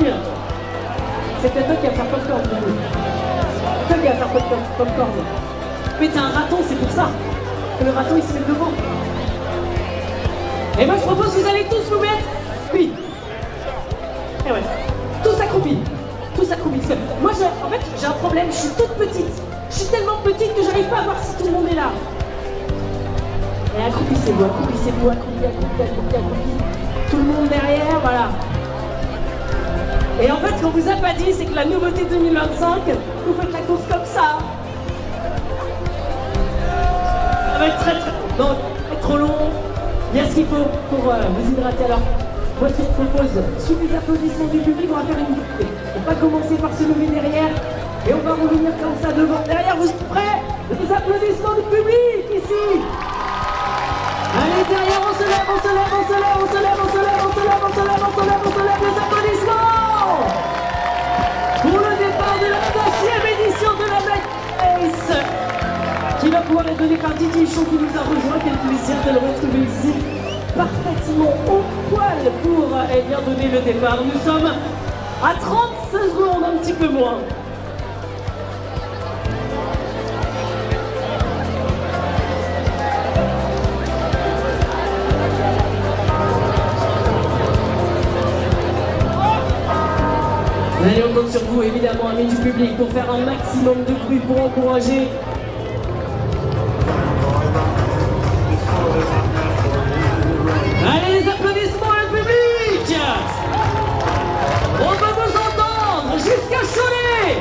dire. C'est peut-être toi qui vas faire popcorn, du coup. Toi qui vas faire popcorn. Mais t'es un raton, c'est pour ça que le raton il se met devant. Et moi je propose que vous allez tous vous mettre. Oui. Et ouais. Tous accroupis. Tous accroupis. Parce que moi en fait j'ai un problème, je suis toute petite. Je suis tellement petite que j'arrive pas à voir si tout le monde est là. Et accroupissez-vous, accroupissez-vous, accroupis. Tout le monde derrière, voilà. Et en fait, ce qu'on vous a pas dit, c'est que la nouveauté 2025, vous faites la course comme ça. Ça va être très très long. Donc, trop long. Il y a ce qu'il faut pour vous hydrater. Alors, voici, je propose, sous les applaudissements du public, on va faire une boucle. On va commencer par se lever derrière. Et on va revenir comme ça devant. Derrière, vous êtes prêts? Les applaudissements du public, ici. Allez, derrière, on se lève, on se lève, on se lève, on se lève, on se lève, on se lève, on se lève, on se lève, on se lève, les applaudissements pour le départ de la 9e édition de la Black Race qui va pouvoir être donné par Didier Chon qui nous a rejoint. Quel plaisir de le retrouver ici, parfaitement au poil pour bien donner le départ. Nous sommes à 30 secondes, un petit peu moins. Allez, on compte sur vous, évidemment, amis du public, pour faire un maximum de bruit, pour encourager. Allez, les applaudissements au public! On va vous entendre jusqu'à Cholet!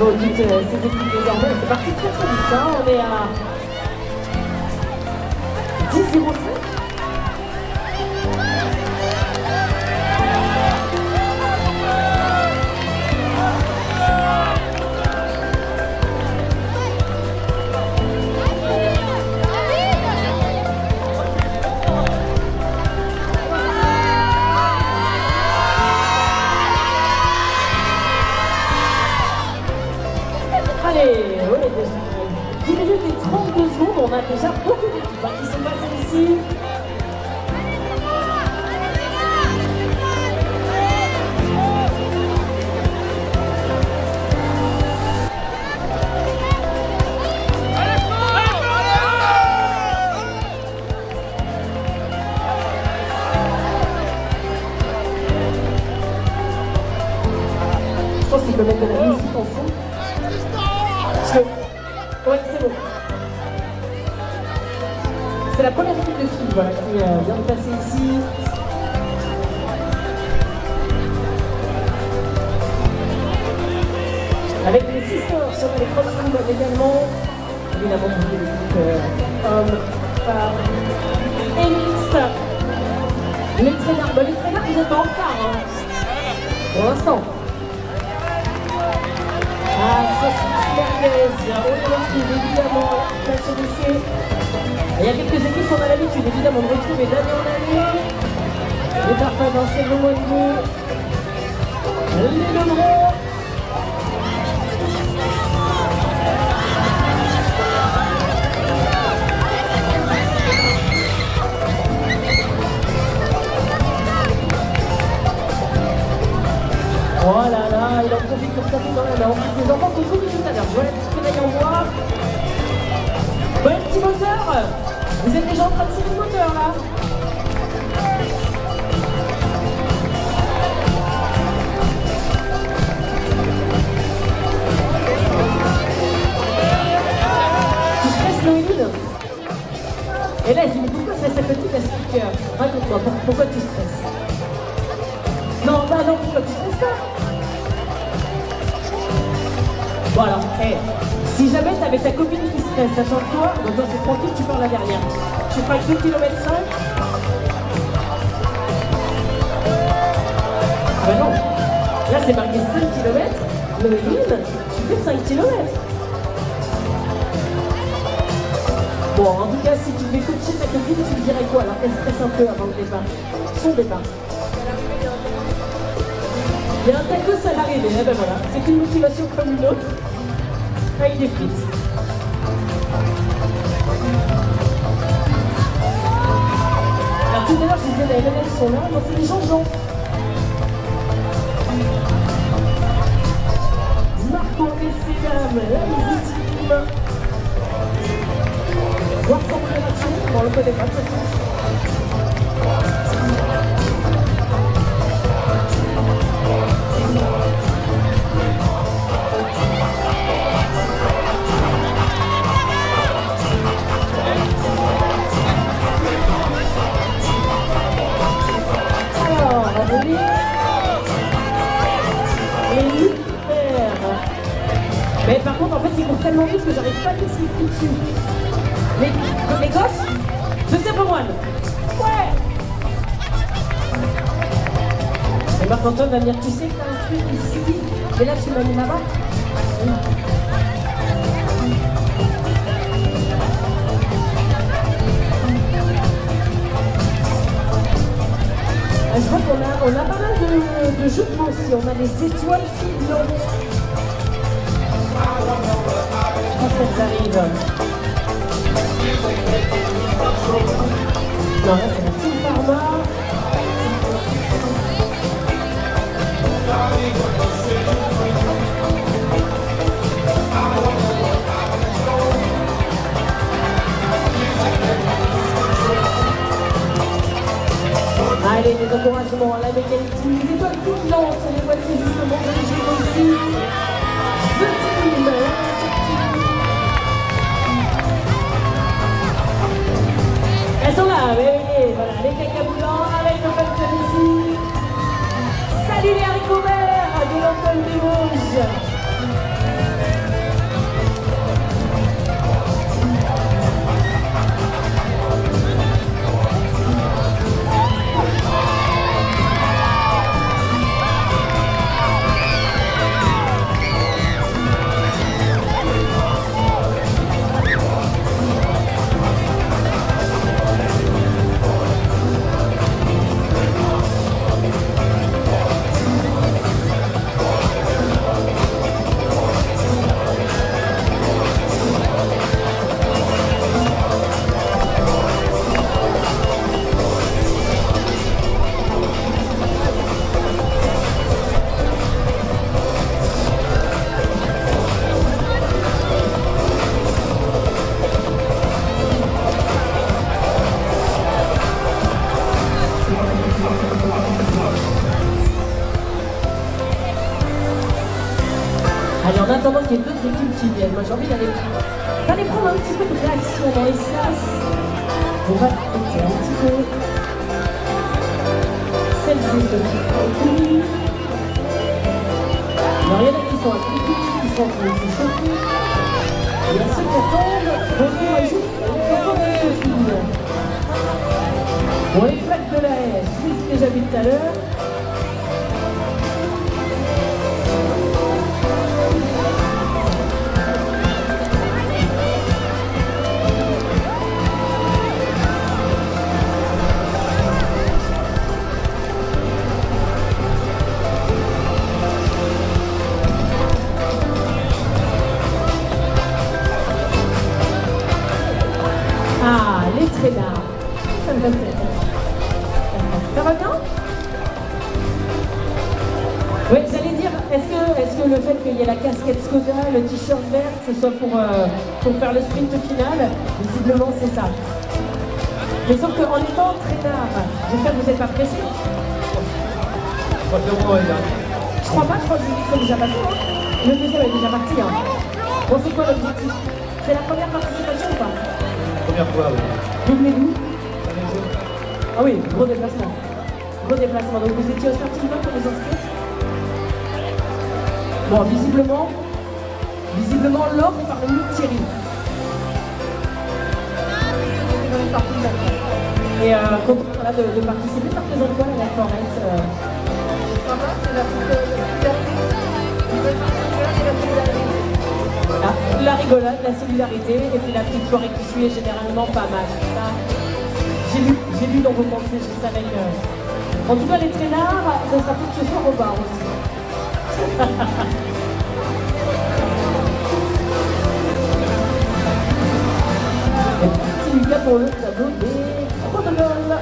Bravo toutes ces équipes désormais. C'est parti très très vite. Hein. On est à 10-0-5. Allez, oui, 10 minutes et 32 secondes, on a déjà beaucoup d'équipes qui sont passées ici. Je pense qu'il peut mettre de la musique en fond. Oui, c'est bon. C'est la première équipe de filles voilà, qui vient de passer ici. Avec les sisters sur les crossroom également. Évidemment, vous avez l'équipe hommes, femmes et mixtes. Les traînards, vous êtes en retard. Hein, pour l'instant. Ah, saucisse merguez, on les retrouve évidemment la CDC. Il y a quelques équipes qu'on a l'habitude évidemment de retrouver d'année en année. Les parfums dans ces moments de goût. Les Lebrons. Oh là là, il en profite pour taper dans la main. Les enfants sont tous tout à l'heure. Je vois la petite médaille en bois. Ouais, petit moteur. Vous êtes déjà en train de tirer le moteur là. Tu stresses Noéline? Et là, je dis, mais pourquoi ça s'appelle tout la speaker? Raconte-moi, pourquoi tu stresses? Non, bah non, pourquoi tu stresses pas? Bon alors, hey, si jamais t'avais ta copine qui stresse, sachant que toi, donc toi c'est tranquille, tu pars la dernière. Tu feras 2 km 5. Ah bah non, là c'est marqué 5 km, Noéline, tu fais 5 km. Bon, en tout cas, si tu devais coacher ta copine, tu lui dirais quoi? Alors qu'elle stresse un peu avant le départ, son départ. Il y a un tacos à l'arrivée, eh ben voilà, c'est une motivation comme une autre, avec des frites. Alors tout à l'heure, je disais, les MNL sont là, non, c'est des gens. Marco et Ségam, la légitime. Voir son préparation, bon, on le connaît pas de toute façon. Mais par contre, en fait, ils courent tellement vite que j'arrive pas à les suivre dessus. Les gosses, je sais pas moi. Ouais. Et Marc-Antoine va venir, tu sais que t'as un truc ici, et là tu m'as mis là-bas. Je vois qu'on a pas mal de jeux de mots aussi. On a des étoiles filantes. Je pense qu'elles arrivent. Non, là c'est la Team Pharma. Allez, les encouragements à la mécanique, les étoiles filantes, les voici justement dirigées aussi. The Team. qui viennent. Moi j'ai envie d'aller prendre un petit peu de réaction dans l'espace. On va écouter un petit peu celles et ceux qui ont connu. Alors il y en a qui sont impliqués, qui sont en train de se chauffer. Il y a ceux qui attendent, bonjour et juste une copine. Bon, les flaques de la haie, je vous ai déjà vu tout à l'heure. Ah, les traînards. Ça me donne tête. Ça va bien? Oui, j'allais dire, est-ce que le fait qu'il y ait la casquette Skoda, le t-shirt vert, ce soit pour faire le sprint final? Visiblement, c'est ça. Mais sauf qu'en étant traînard, j'espère que vous n'êtes pas pressé. Je crois pas, je crois que c'est déjà passé. Hein. Le deuxième est déjà parti. Hein. Bon, c'est quoi l'objectif? C'est la première participation ou pas? Première fois, oui. Vous venez d'où? Ah oui, gros déplacement. Gros déplacement. Donc vous étiez au starting block pour vous inscrire? Bon, visiblement, l'or par le loup Thierry. Et content voilà, de participer, ça représente quoi la Forest c'est la la rigolade, la solidarité, et puis la petite soirée qui suit est généralement pas mal. J'ai lu dans vos pensées, je savais que... En tout cas, les traînards, ça sera tout ce soir au bar aussi. C'est Lucas pour le tableau des protocoles.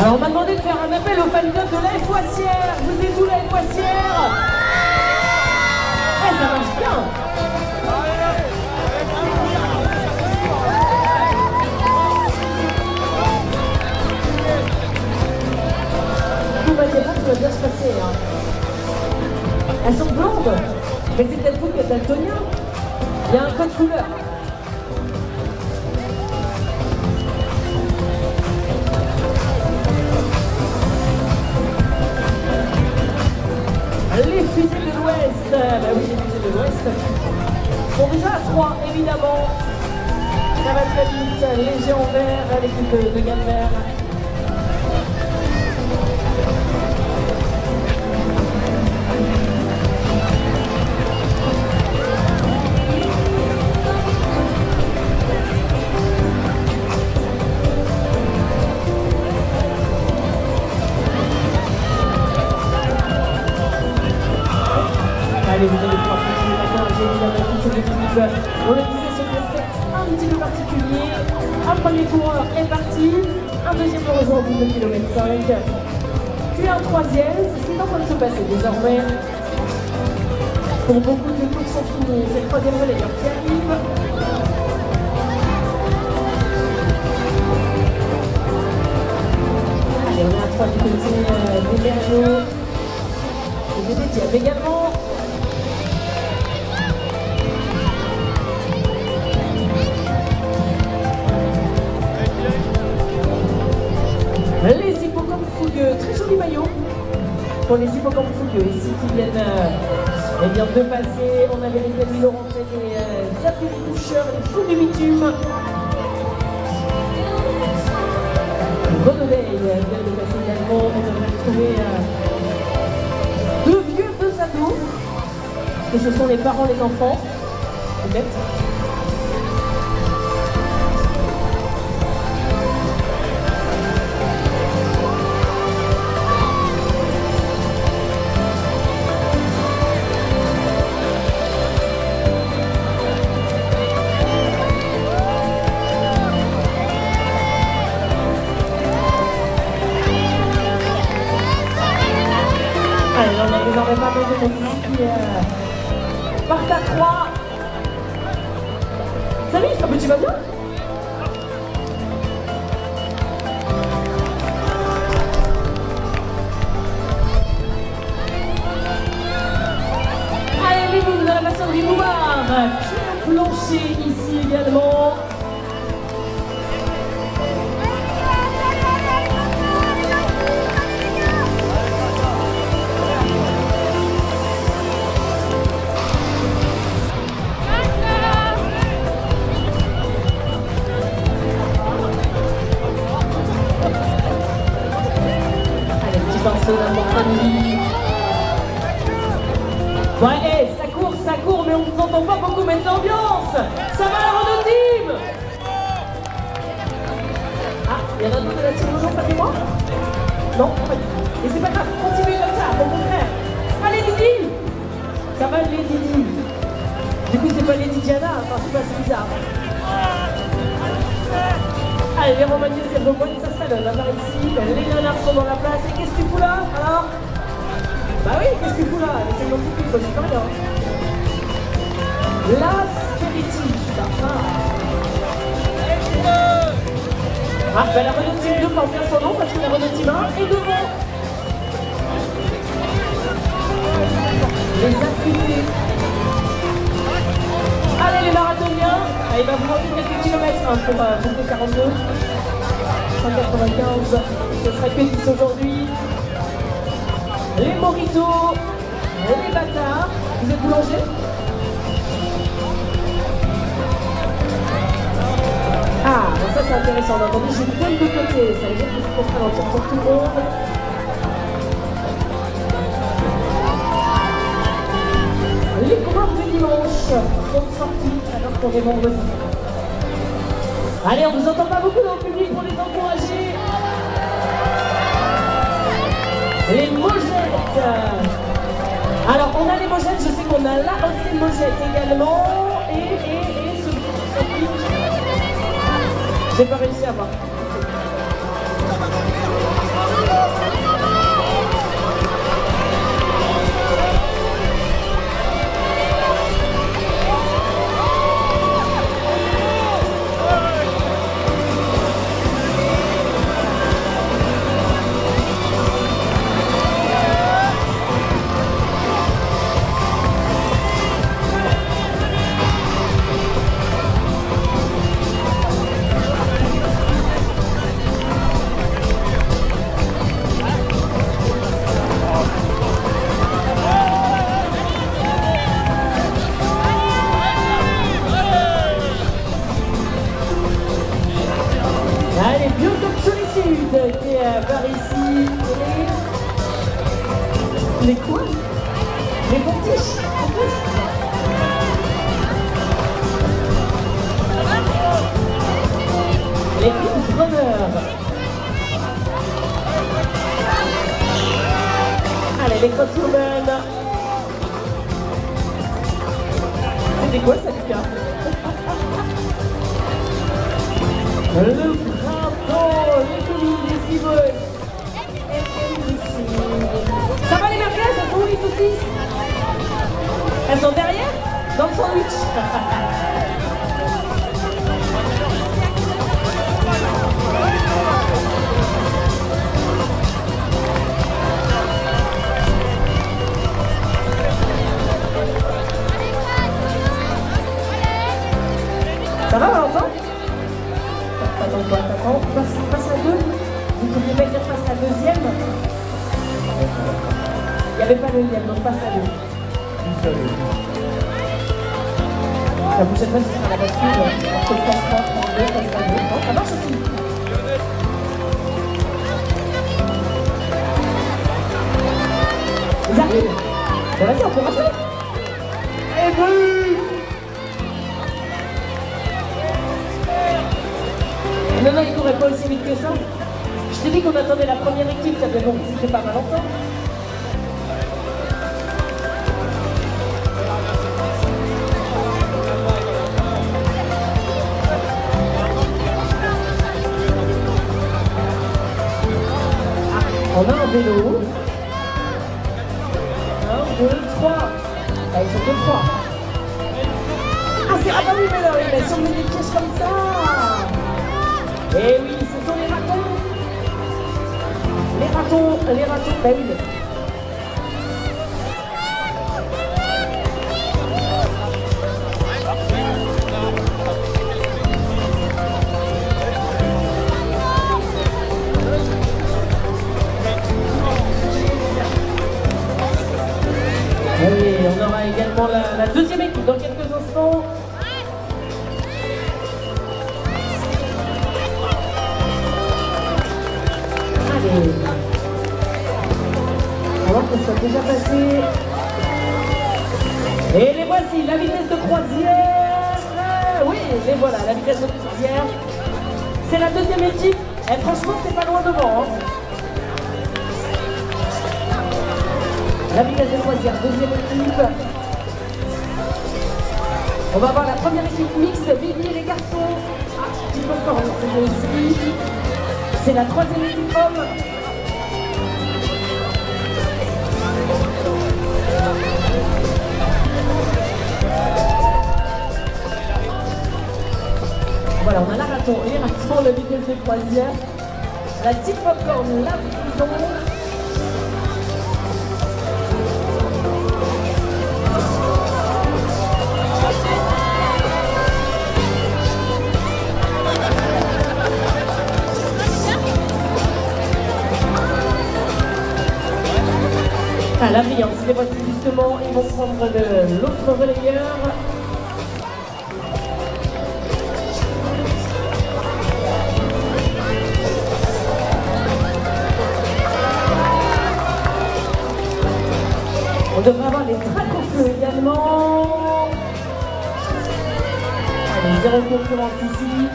Alors on m'a demandé de faire un appel aux fans club de la Foissière. Vous êtes où la Foissière? Eh, ça marche bien. Vous m'inquiétez pas, ça va bien se passer. Hein. Elles sont blondes. Mais c'est peut-être vous qui êtes daltonien. Il y a un code couleur. Les fusées de l'Ouest, bah oui, les fusées de l'Ouest sont déjà à 3, évidemment. Ça va très vite, léger en vert, l'équipe de Galvert. Allez, vous allez pouvoir continuer maintenant, j'ai évidemment toute cette équipe. On le disait, ce contexte un petit peu particulier. Un premier coureur est parti, un deuxième le rejoint au bout de 2,5 km. Puis un troisième, c'est ce qui est en train de se passer désormais. Pour beaucoup de courses sont finies, c'est le troisième relayeur qui arrive. Allez, on est à 3 du côté des Bergeaux. Et des Diab également. Les hippocampes fougueux, très joli maillot pour les hippocampes fougueux ici qui viennent de passer. On avait les amis Laurentais, les Zappiri Boucheurs, les fous du bitume. Redonnais vient de passer également. On devrait trouver deux vieux, deux ados, parce que ce sont les parents, les enfants, peut-être. monde ici qui part à 3. Salut, tu vas bien? Allez, les boules dans la maçonnerie Moumar, Pierre Blanchet ici également. Ouais, hey, ça court, mais on ne vous entend pas beaucoup mettre l'ambiance. Ça va la Renault Team? Ah, il y en a d'autres de la team toujours, pas que moi? Non, pas du tout. Et c'est pas grave, continuez comme ça, au contraire. Allez Didi! Ça va les Didi? Du coup, c'est pas les Diana, enfin, c'est pas si bizarre. Allez, les Romagnes, c'est Romagnes, ça s'allume. Là, par ici, les Léonards sont dans la place. Et qu'est-ce que tu fous là, alors? Bah oui, qu'est-ce que tu fous là? C'est mon petit peu, je peux rien. La Spiritive. Ah, bah la Renault Team 2 porte bien son nom parce que la Renault Team 1 est devant. Les affûtés. Allez, les marathoniens. Ah, il va vous manquer quelques kilomètres hein, pour le 42. 195. Ce serait que 10 aujourd'hui. Les moritos, les bâtards. Vous êtes boulanger? Ah, bon ça c'est intéressant. Attendez, j'ai une pointe de côté. Ça veut dire que c'est pour ralentir pour tout le monde. Les coureurs de dimanche sont sortis alors qu'on est vendredi. Allez, on ne vous entend pas beaucoup dans le public pour les encourager. Les mojettes. Alors, on a les mojettes, je sais qu'on a la OC Mojette également. Et ce j'ai pas réussi à voir. Par ici, les quoi? Les pontiches. Les Prince Bonheur. Allez, les Crosswomen. C'était quoi ça, Lucas? Le printemps, les communes, les skiveuses. Ça va les merguez? Elles sont où les saucisses? Elles sont derrière? Dans le sandwich. Ça va Valentin? T'attends quoi? T'attends? Passe à deux? Vous ne pouviez pas dire passe à deuxième? Il n'y avait pas le lien, donc passe à deux. La prochaine fois, ce sera la bascule. Entre le passe 3, 32, passe à deux. Non, ça marche aussi. Ils arrivent. Bon, vas-y, on peut racheter. Et boum! Non, non, il courait pas aussi vite que ça. Je t'ai dit qu'on attendait la première équipe, ça fait bon, c'était pas Valentin. Ah, on a un vélo. 1, 2, 3. 3. Ah, ils sont que 3. Ah, c'est... Ah bah oui, mais là, ils sont mis des pièges comme ça. Eh oui, ce sont les ratons. Les ratons, bah oui. Allez, on aura également la deuxième équipe dans quelques instants. Allez. Alors que ça soit déjà passé. Et les voici, la vitesse de croisière. Oui, les voilà, la vitesse de croisière. C'est la deuxième équipe. Et franchement, c'est pas loin devant. Hein. La vitesse de croisière, deuxième équipe. On va voir la première équipe mixte, Bibi les garçons. Ah, petit peu encore, c'est aussi. C'est la troisième équipe homme. Voilà, on a la raton et rapidement la vitesse de croisière. La petite popcorn, la prison. Ah, la brillance, les voici justement, ils vont prendre l'autre relayeur. On devrait avoir les tracts au feu également. Allez, zéro concurrence ici.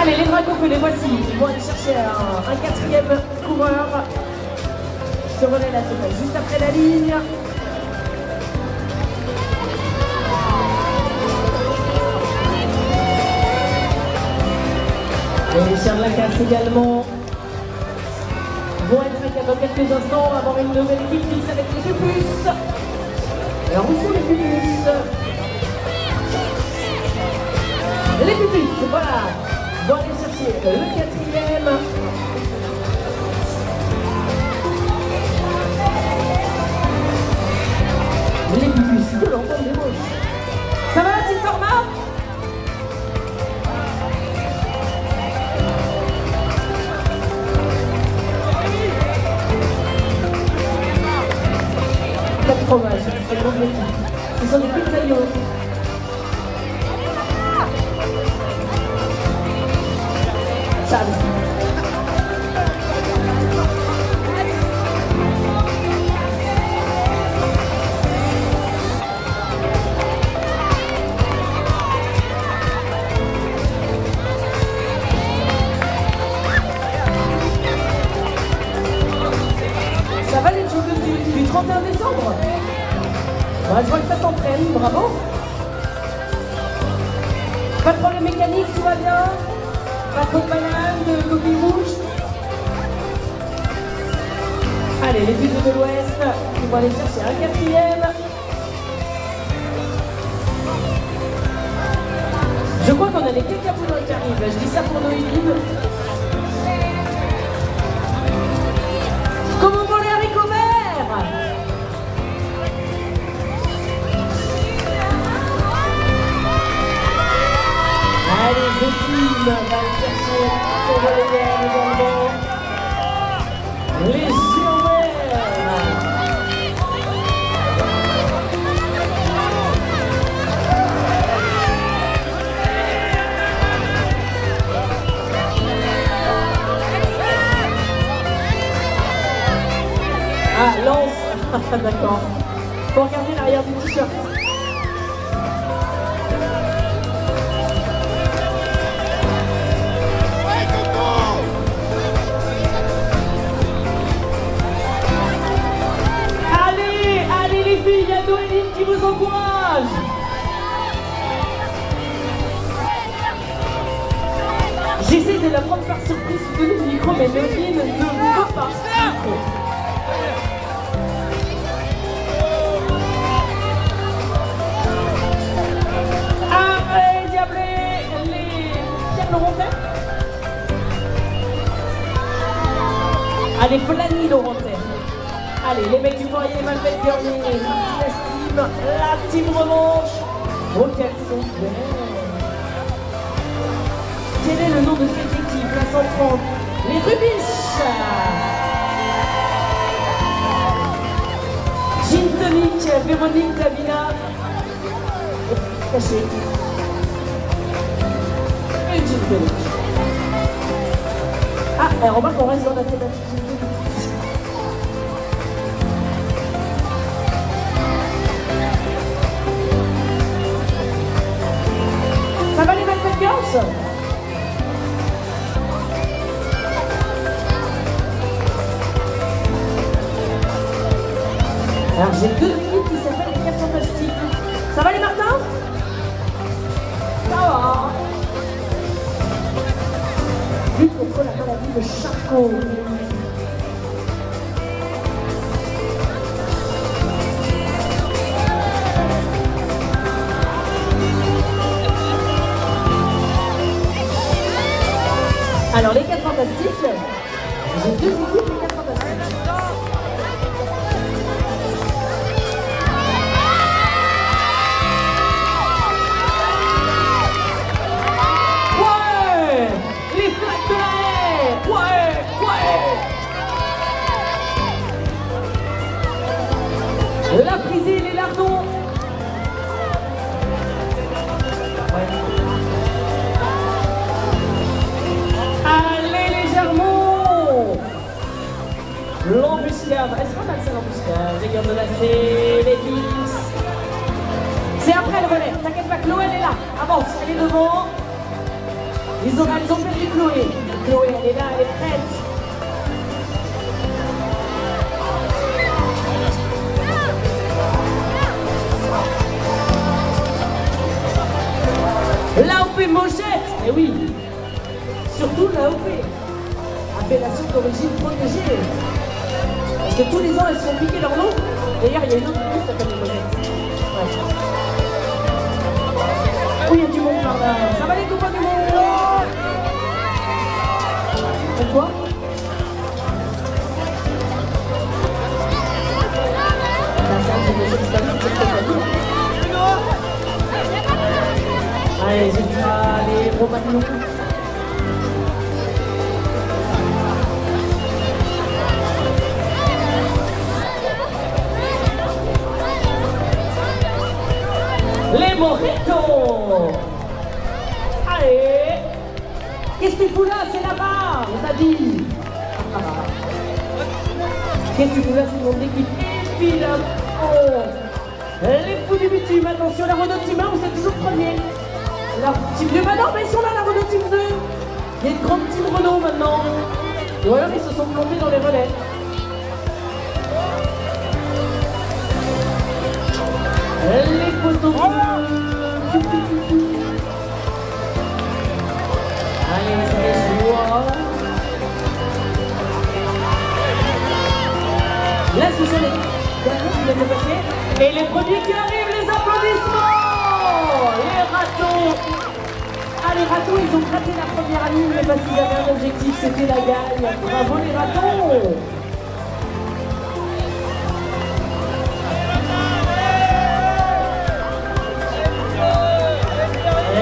Allez, les dragons, les voici. Ils vont aller chercher un quatrième coureur. Ce relais là se passe juste après la ligne. Et les chiens de la casse également vont être dans quelques instants. On va avoir une nouvelle équipe mixte avec les pupus. Alors où sont les pupus? Les pupus, voilà. On va aller chercher le quatrième. Les pupus de l'entendre des moches. Ça va, petit format? Pas de fromage, c'est le bon équipe. Ce sont des pizzaïos. Charles. Ça va les joueurs du 31 décembre? Bah, je vois que ça s'entraîne, bravo. Pas de problème mécanique, tout va bien? Pas trop de bananes, de coquilles rouges. Allez, les Buzz de l'Ouest, ils vont aller chercher un quatrième. Je crois qu'on a des cacapoudres qui arrivent. Je dis ça pour nos équipes. Comment vont les haricots verts? Allez, Zétine va aller chercher son relayeur également. Les géants verts. Ah, Lance. D'accord. Faut regarder l'arrière du t-shirt. Il y a Noéline qui vous encourage. J'essaie de la prendre par surprise, de donner le micro, mais Noémie ne veut pas. Après Diablé, les Pierre Laurentais. Allez, Flani Laurentais. Allez, les mecs du foyer, Malbec Dernier, l'estime, la team revanche. Oh, quels sont belles. Quel est le nom de cette équipe, la 130? Les Rubiches. Gin Tonic, Véronique Davina. Caché. Et Gin Tonic. Ah, on remarque qu'on reste dans la thématique Gin Tonic. Ça va les Velvet Girls? Alors j'ai deux équipes qui s'appellent les 4 Fantastiques. Ça va les Martins? Ça va. Lutte contre la maladie de Charcot. Alors les 4 Fantastiques, j'ai deux équipes les 4 Fantastiques. Ouais, les flaques de la haie. Ouais, ouais. La frisée, les lardons. Ouais. L'embuscade, est-ce qu'on a ça l'embuscade? Les gars de la C, les Dix. C'est après le relais, t'inquiète pas, Chloé elle est là, avance, elle est devant. Ils ont perdu Chloé. Chloé elle est là, elle est prête. L'AOP Mochette, eh oui, surtout l'AOP, appellation d'origine protégée. Parce que tous les ans, elles se font piquer leur nom. D'ailleurs, il y a une autre équipe qui s'appelle les Mochettes. Ouais. Oh, il y a du monde par là. Ça va les copains du monde? Et toi? Allez, Zitra, les gros papillons. Les mojitos. Allez. Qu'est-ce que tu fous là? C'est là-bas, on t'a dit. Qu'est-ce que tu fous là? C'est le nom de l'équipe. Évidemment. Les fous du bitume, attention, la Renault Team 1, vous êtes toujours premier. La Team 2, bah non, mais ils sont là, la Renault Team 2. Il y a une grande Team Renault maintenant. Ou alors ils se sont plantés dans les relais. Les poteaux bleus. Allez, c'est joie. Là, ce sont les derniers qui viennent de passer. Et les premiers qui arrivent, les applaudissements. Les ratons. Ah, les ratons, ils ont gratté la première ligne, mais parce qu'ils avaient un objectif, c'était la gagne. Bravo les ratons.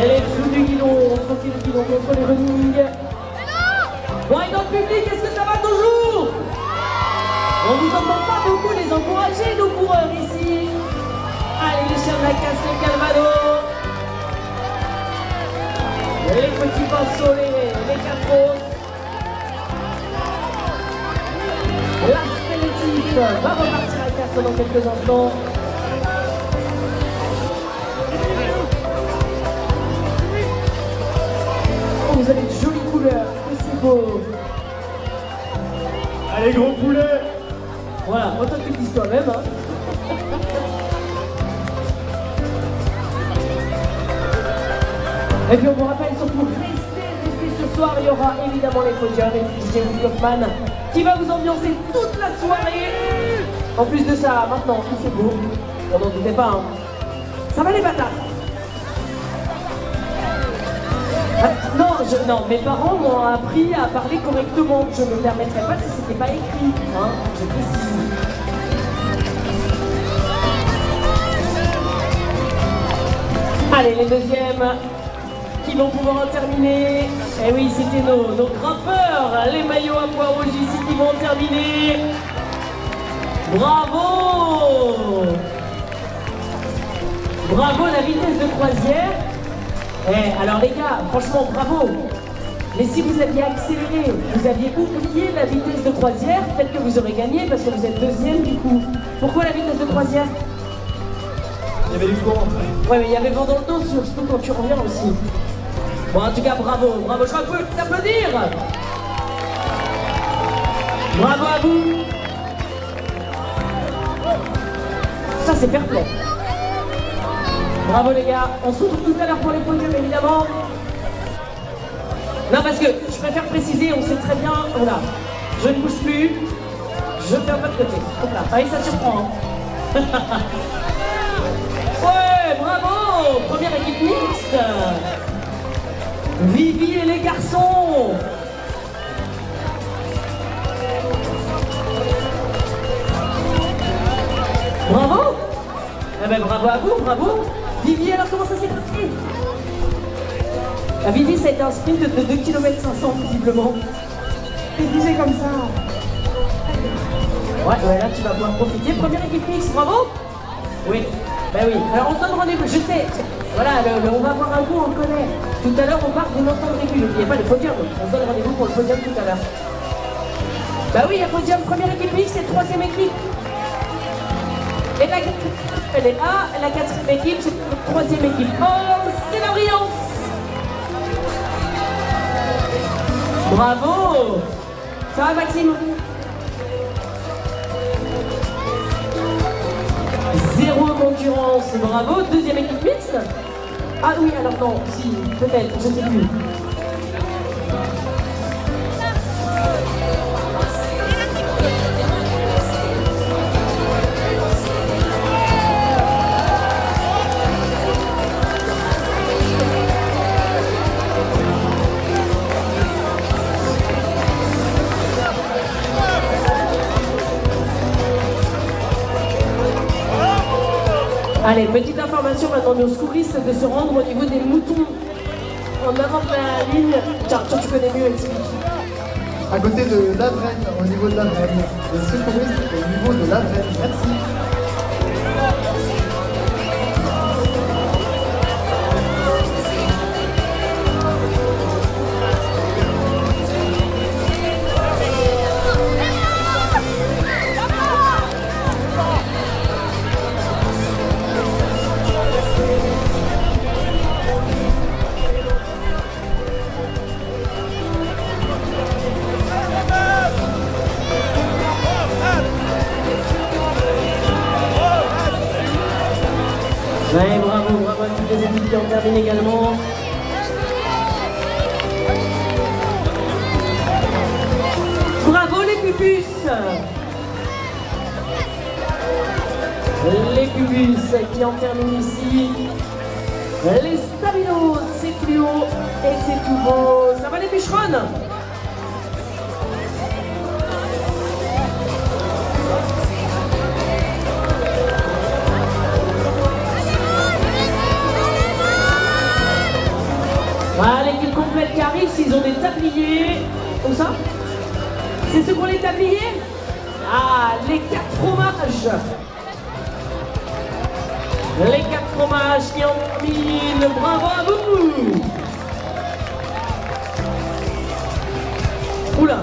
Les fous du guidon, tranquille du guidon contre les running. Bon, et notre public, est-ce que ça va toujours? On vous entend pas beaucoup les encourager, nos coureurs ici. Allez, les chiens de la casse, les calvados. Les petits pinceaux, les capros. L'aspélétif va repartir à 4 dans quelques instants. Vous avez de jolies couleurs, que c'est beau. Allez, gros poulet. Voilà, autant que tu dises toi-même. Hein. Et puis on vous rappelle surtout, restez sur ce soir, il y aura évidemment les podiums et DJ Will Kaufman qui va vous ambiancer toute la soirée. En plus de ça, maintenant, il fait beau. On n'en doutait pas, hein. Ça va les bâtards? Non, mes parents m'ont appris à parler correctement. Je ne me permettrais pas si c'était pas écrit, hein, je précise. Allez, les deuxièmes qui vont pouvoir en terminer. Eh oui, c'était nos grimpeurs, les maillots à pois rouges ici qui vont en terminer. Bravo! Bravo la vitesse de croisière. Eh, alors les gars, franchement, bravo. Mais si vous aviez accéléré, vous aviez oublié la vitesse de croisière, peut-être que vous aurez gagné parce que vous êtes deuxième du coup. Pourquoi la vitesse de croisière? Il y avait du courant. Ouais, mais il y avait vent dans le dos, surtout quand tu reviens aussi. Bon, en tout cas, bravo, bravo. Je crois que vous pouvez t'applaudir. Bravo à vous. Ça, c'est fair play. Bravo les gars. On se retrouve tout à l'heure pour les podiums, évidemment. Non, parce que je préfère préciser, on sait très bien, voilà, je ne bouge plus, je ferme pas de côté. Hop là, allez, ça surprend. Hein. Ouais, bravo! Première équipe mixte. Vivi et les garçons. Bravo! Eh ben bravo à vous, bravo! Vivi, alors comment ça s'est passé? Vivi, ça a été un sprint de 2 km 500 visiblement. C'est visé comme ça. Ouais, là tu vas pouvoir profiter. Première équipe mixte, bravo! Oui, ben oui. Alors on se donne rendez-vous, je sais. Voilà, on va avoir un coup, on le connaît. Tout à l'heure on part d'une entente régulière. N'oubliez pas le podium. On se donne rendez-vous pour le podium tout à l'heure. Bah oui, il y a podium, première équipe mixte et troisième équipe. Et la elle est là, la quatrième équipe, c'est la troisième équipe. Oh, c'est la brillance! Bravo! Ça va Maxime? Zéro concurrence, bravo. Deuxième équipe mixte? Ah oui, alors non, si, peut-être, je sais plus. Allez, petite information maintenant aux secouristes de se rendre au niveau des moutons en avant de la ligne. Tiens, toi tu connais mieux, explique. À côté de l'Avren, au niveau de l'Avren. Les secouristes au niveau de l'Avren. Merci. Ouais, bravo à toutes les équipes qui en terminent également. Bravo les pupus! Les pupus qui en terminent ici. Les stabilos, c'est fluo et c'est tout beau. Ça va les bûcherons? Voilà l'équipe complète qui arrive, s'ils ont des tabliers. Où ça? C'est ceux qui ont les tabliers? Ah, les 4 fromages. Les 4 fromages qui en terminent. Bravo à vous. Oula.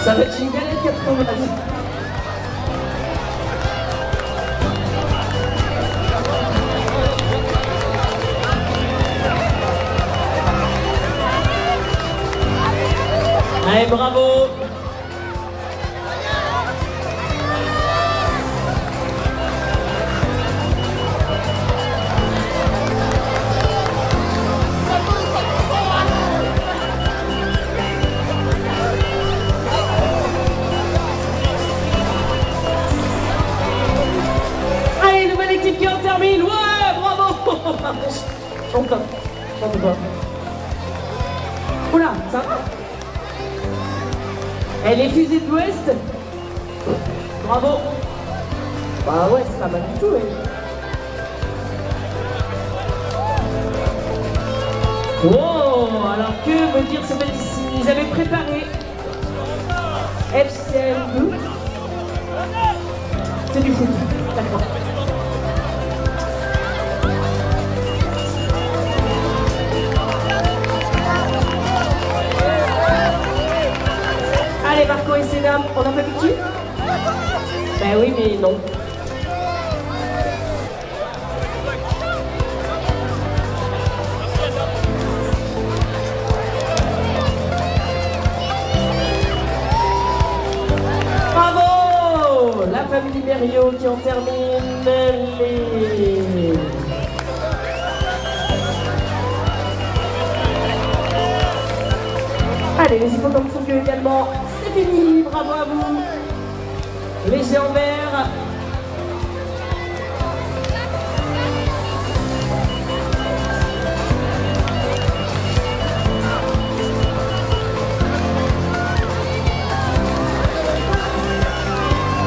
Ça va être une galette 4 fromages. Allez, bravo! Chante quoi? Oula, ça va? Elle est fusée de l'Ouest. Bravo. Bah ouais, c'est pas mal du tout, ouais. Wow, alors que veut dire ce fait ici? Ils avaient préparé FCM2. C'est du foot, d'accord. Allez Marco et ses dames, on en fait plus dessus? Ben oui, mais non. Bravo! La famille Mériot qui en termine les... Allez, les hippocampes font que également. C'est fini, bravo à vous. Les géants verts.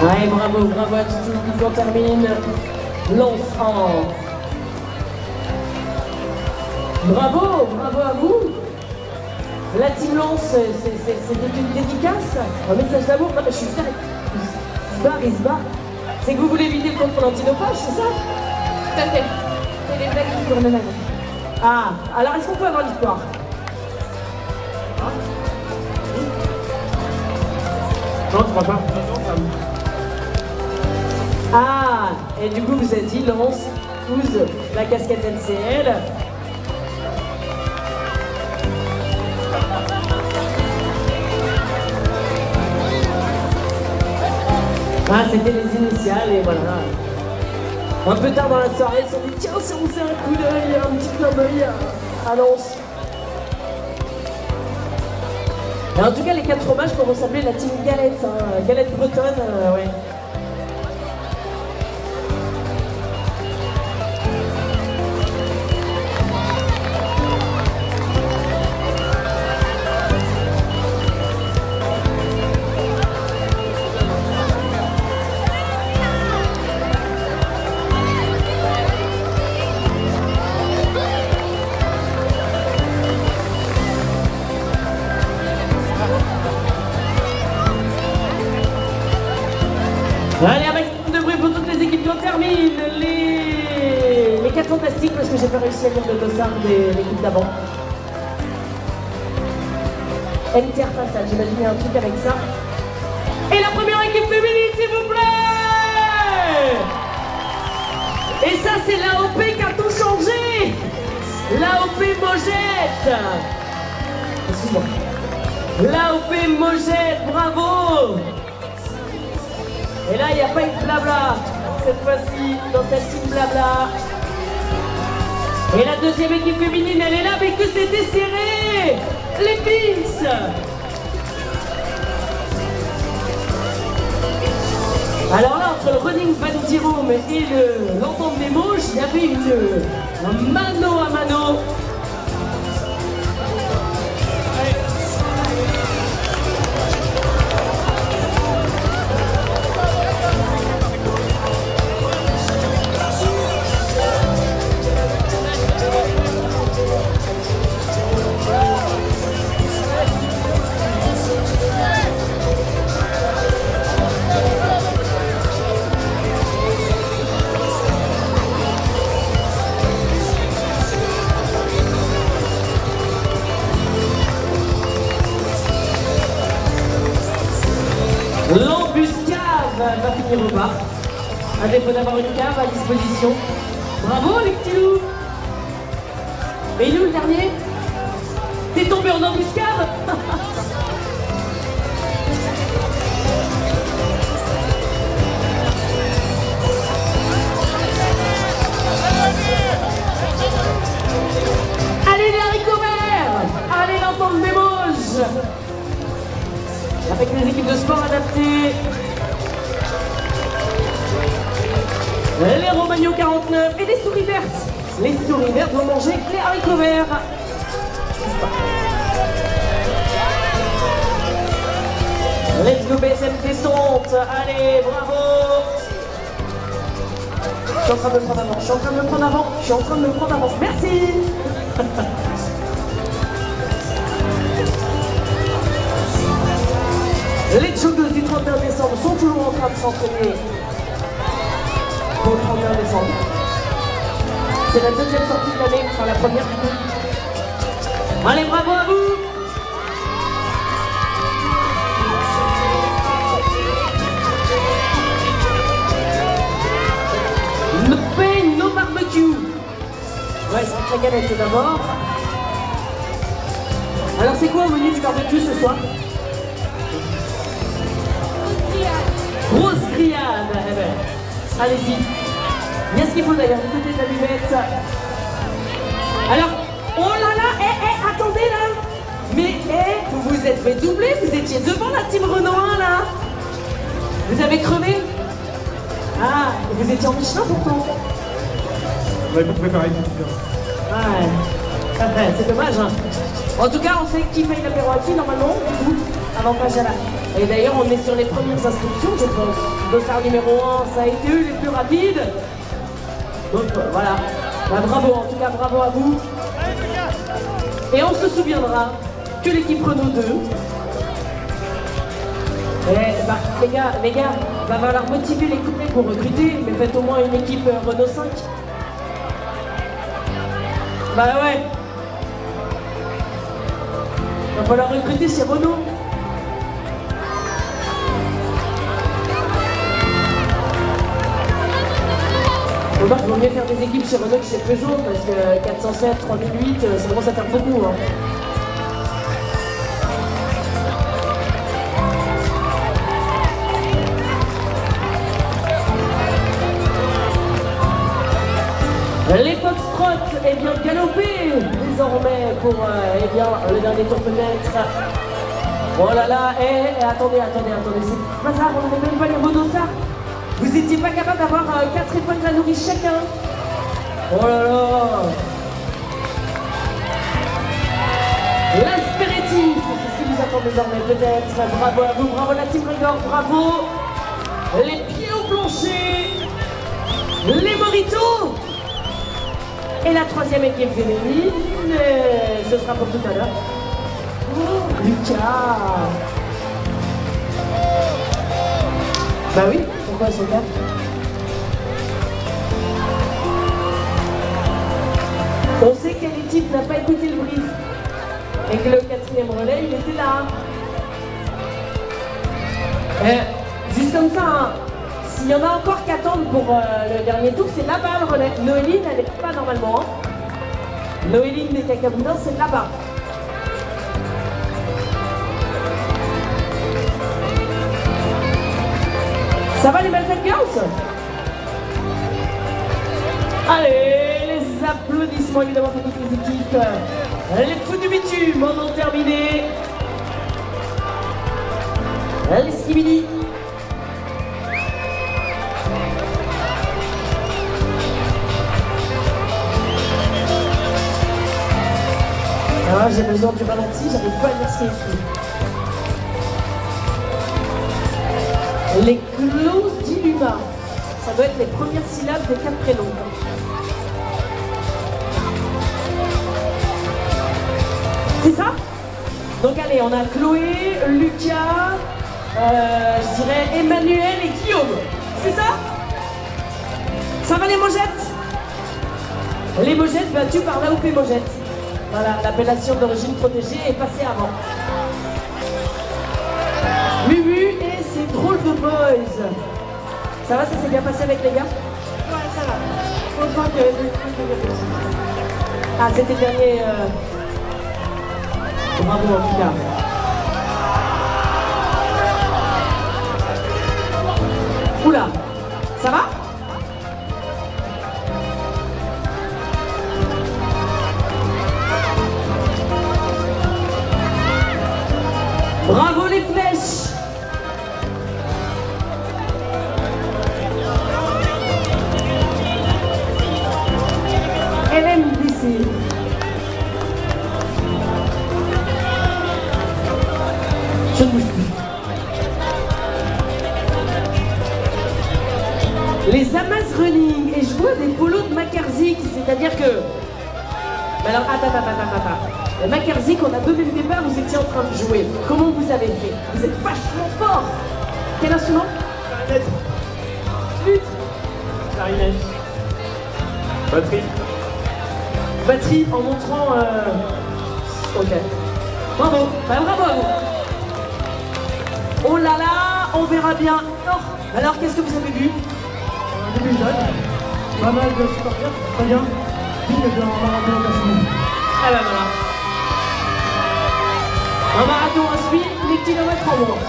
Ouais, bravo, bravo à toute l'équipe. On termine. L'enfant. Bravo, bravo à vous. La team Lance, c'était une dédicace, un message d'amour. Non mais je suis fière. Il se barre. C'est que vous voulez éviter le contrôle antidopage, c'est ça? Tout à fait. C'est les blagues qui tournent là. Ah, alors est-ce qu'on peut avoir l'histoire? Non, tu crois pas? Ah, et du coup vous avez dit Lance, épouse la casquette NCL. Ah, c'était les initiales et voilà. Un peu tard dans la soirée, ils se sont dit tiens, si on fait un coup d'œil, un petit clin d'œil à Lens. Et en tout cas, les 4 fromages pourront s'appeler la team Galette, hein. Galette bretonne, ouais. Allez, avec de bruit pour toutes les équipes, on termine les 4 fantastiques parce que j'ai pas réussi à lire le dossard de l'équipe d'avant. Interfaçade, j'imagine un truc avec ça. Et la première équipe féminine, s'il vous plaît! Et ça, c'est l'AOP qui a tout changé! L'AOP Mojette! Excuse-moi. L'AOP Mojette, bravo! Et là, il n'y a pas eu de blabla, cette fois-ci, dans cette team blabla. Et la deuxième équipe féminine, elle est là, mais que c'était serré! Les Pins! Alors là, entre le running Bandirum et l'entente des Mauges, il y avait un mano à mano. L'embuscade va finir au bar, à défaut d'avoir une cave à disposition. Bravo les petits loups. Et il est où le dernier? T'es tombé en embuscade? Allez les haricots verts! Allez l'entente des Mauges! Avec les équipes de sport adaptées. Les Romagno 49 et les souris vertes. Les souris vertes vont manger les haricots verts. Let's go BSM détente. Allez, bravo. Je suis en train de me prendre avant, je suis en train de me prendre avant, je suis en train de me prendre avant. Merci. Les joggeuses du 31 décembre sont toujours en train de s'entraîner pour le 31 décembre. C'est la deuxième sortie de l'année, enfin la première du coup. Allez, bravo à vous. No pain, no barbecue. Ouais, c'est la galette tout d'abord. Alors c'est quoi au menu du barbecue ce soir? Grosse grillade. Eh ben, allez-y. Il y a ce qu'il faut d'ailleurs du côté de la buvette. Alors, oh là là, attendez là. Mais vous vous êtes fait doubler, vous étiez devant la team Renault 1 là. Vous avez crevé. Ah, vous étiez en Michelin pourtant. On avait pas préparé tout ça. Ouais, c'est dommage. Hein. En tout cas, on sait qui paye l'apéro à qui normalement, du coup, avantage à la. Et d'ailleurs, on est sur les premières inscriptions, je pense. Dossard numéro 1, ça a été eux les plus rapides. Donc voilà. Bah, bravo, en tout cas, bravo à vous. Et on se souviendra que l'équipe Renault 2. Bah, les gars, va falloir motiver les collègues pour recruter, mais faites au moins une équipe Renault 5. Bah ouais. Va falloir recruter chez Renault. Il vaut mieux faire des équipes chez Renault que chez Peugeot, parce que 407, 3008, ça commence à faire beaucoup. Hein. Les Foxtrot, eh bien galopés désormais pour eh bien, le dernier tour peut-être. Oh là là, attendez, c'est bizarre, on n'avait même pas les Renault-Sars. Vous n'étiez pas capable d'avoir 4 épingles à nourrir chacun. Oh là là. L'Aspérétif, c'est ce qui vous attend désormais peut-être. Bravo à vous, bravo la team Rigor, bravo. Les pieds au plancher. Les Moritos. Et la troisième équipe féminine, ce sera pour tout à l'heure. Oh, Lucas. Bah oui, pourquoi elles sont 4? On sait quelle équipe n'a pas écouté le brief. Et que le 4e relais, il était là. Juste comme ça, hein. S'il y en a encore qui attendent pour le dernier tour, c'est là-bas le relais. Noéline, elle n'est pas normalement. Hein. Noéline des Cacaboudins, c'est là-bas. Ça va les Malfait Girls? Allez, les applaudissements évidemment pour toutes les équipes. Les fous du bitume en ont terminé. Les skibidi. Ah, j'ai besoin du ralenti, j'arrive pas à lire ce qu'il écrit. Les clauses d'Iluma. Ça doit être les premières syllabes des 4 prénoms. C'est ça? Donc allez, on a Chloé, Lucas, je dirais Emmanuel et Guillaume. C'est ça? Ça va les mojettes? Les mojettes battues par l'AOP Mojette. Voilà, l'appellation d'origine protégée est passée avant. Mumu et ses drôles de boys. Ça va, ça s'est bien passé avec les gars? Ouais, ça va. Autant que Ah, c'était le dernier... Bravo en tout cas. Oula, ça va? Bravo les flèches! Les Amas Running, et je vois des polos de Makarzik, c'est-à-dire que... Mais alors, attends. Makarzik, on a donné le départ, vous étiez en train de jouer. Comment vous avez fait? Vous êtes vachement fort. Quel instrument? Clarinette. Flûte. Clarinette. Batterie. Batterie en montrant... Ok. Bravo, bravo à vous. Oh là là, on verra bien. Alors, qu'est-ce que vous avez vu? Un début jeune, pas mal de supporters, très bien. Digne d'un marathon personnel. Ah bah voilà. Un marathon à suivre, les kilomètres en moins.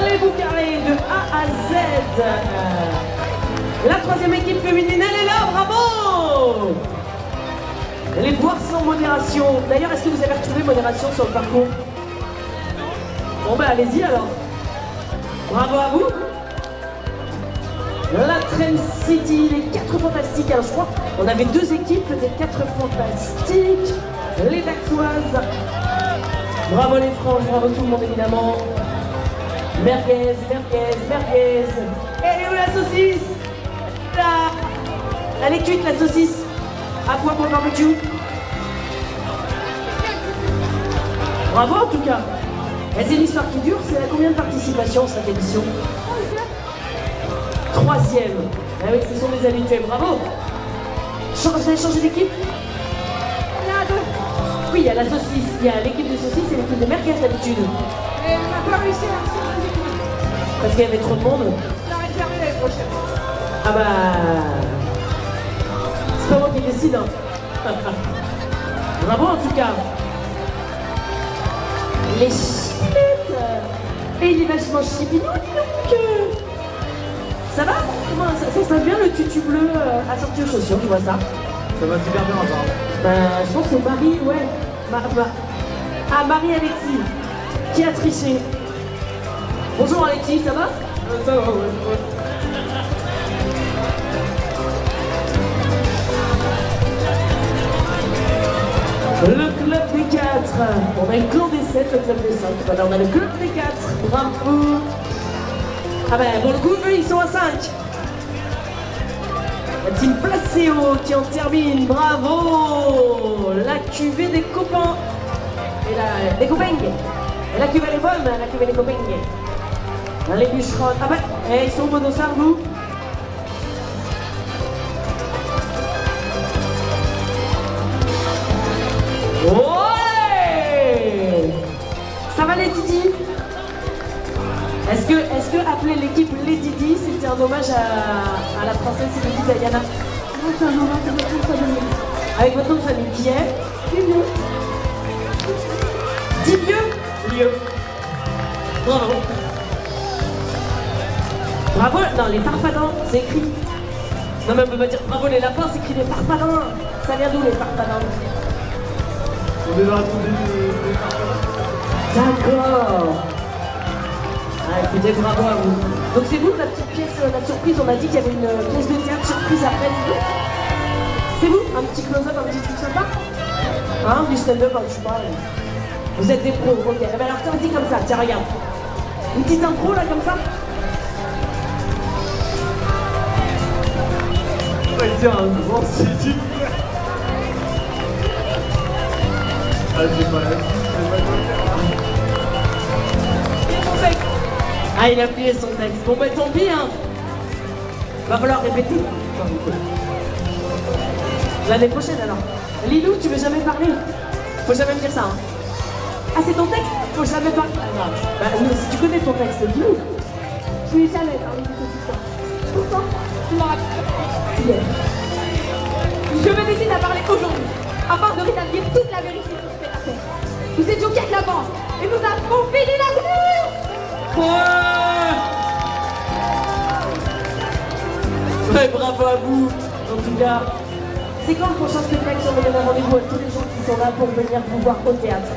Les Boucarés de A à Z. La troisième équipe féminine, elle est là, bravo! Les boire sans modération. D'ailleurs, est-ce que vous avez retrouvé modération sur le parcours? Bon ben allez-y alors. Bravo à vous. La Train City, les 4 fantastiques. Alors je crois on avait 2 équipes des 4 fantastiques. Les Daxoises. Bravo les franges, bravo tout le monde évidemment. Merguez. Elle est où la saucisse? Là. Elle est cuite la saucisse. À quoi pour le barbecue? Bravo en tout cas. C'est une histoire qui dure, c'est à combien de participations cette édition? 3e. Ah oui, ce sont des habitués, bravo. Vous avez changé d'équipe? Il y en a 2. Oui, il y a la saucisse, il y a l'équipe de saucisse et l'équipe de merguez d'habitude. Et on n'a pas réussi à rester dans les équipes. Parce qu'il y avait trop de monde. On a réservé l'année prochaine. Ah bah... C'est pas moi qui décide, hein. Bravo en tout cas. Les chipettes. Et il est vachement chipinou, dis donc. Ça va? Comment ça se passe bien le tutu bleu assorti aux chaussures, tu vois ça? Ça va super bien apparemment. Je pense que Marie, ouais. Marie-Alexis, qui a triché. Bonjour Alexis, ça va? Ça va, ouais. Le club des 4. On a le clan des 7, le club des 5. Voilà, on a le club des 4. Bravo. Ah ben, pour le coup, eux, ils sont à 5. La team Placeo qui en termine. Bravo. La cuvée des copains. Et des copains. Et la cuvée est bonne, la cuvée des copains. Les bûcherons. Ah ben, ils sont beaux dossards, vous? Ouais. Ça va les Didi? Est-ce que appeler l'équipe les Didi, c'était un hommage à la princesse Lady Diana? Non, c'est un hommage à notre famille. Avec votre nom de famille qui est? Dieu. Dieu. Bravo. Bravo. Non, les farfadins, c'est écrit. Non mais on peut pas dire bravo les lapins, c'est écrit les farfadins. Ça vient d'où les farfadins? On est dans la tournée des partenaires. D'accord. Ah, écoutez, bravo à vous. Donc c'est vous la petite pièce, la surprise, on a dit qu'il y avait une pièce de théâtre surprise après. C'est vous? Un petit close-up, un petit truc sympa? Hein? Du stand-up, je sais pas. Vous êtes des pros, ok. Eh ben alors t'en dis comme ça, tiens regarde. Une petite intro là comme ça? On va dire un grand City. Ah, j'ai pas la Ah, il a plié son texte. Bon, bah tant pis, hein. Va falloir répéter. L'année prochaine, alors. Lilou, tu veux jamais parler? Faut jamais me dire ça, hein. Ah, c'est ton texte? Faut jamais parler. Ah, non. Bah, si tu connais ton texte, dis-nous. Je n'ai jamais parlé de cette histoire. Pourtant, tu l'auras hier. Je me décide à parler aujourd'hui, afin de rétablir toute la vérité sur cette affaire. Nous étions 4 là-bas, et nous avons fini la course. Ouais, bravo à vous. En tout cas, c'est quand le prochain spectacle sur le même rendez-vous à tous les gens qui sont là pour venir vous voir au théâtre?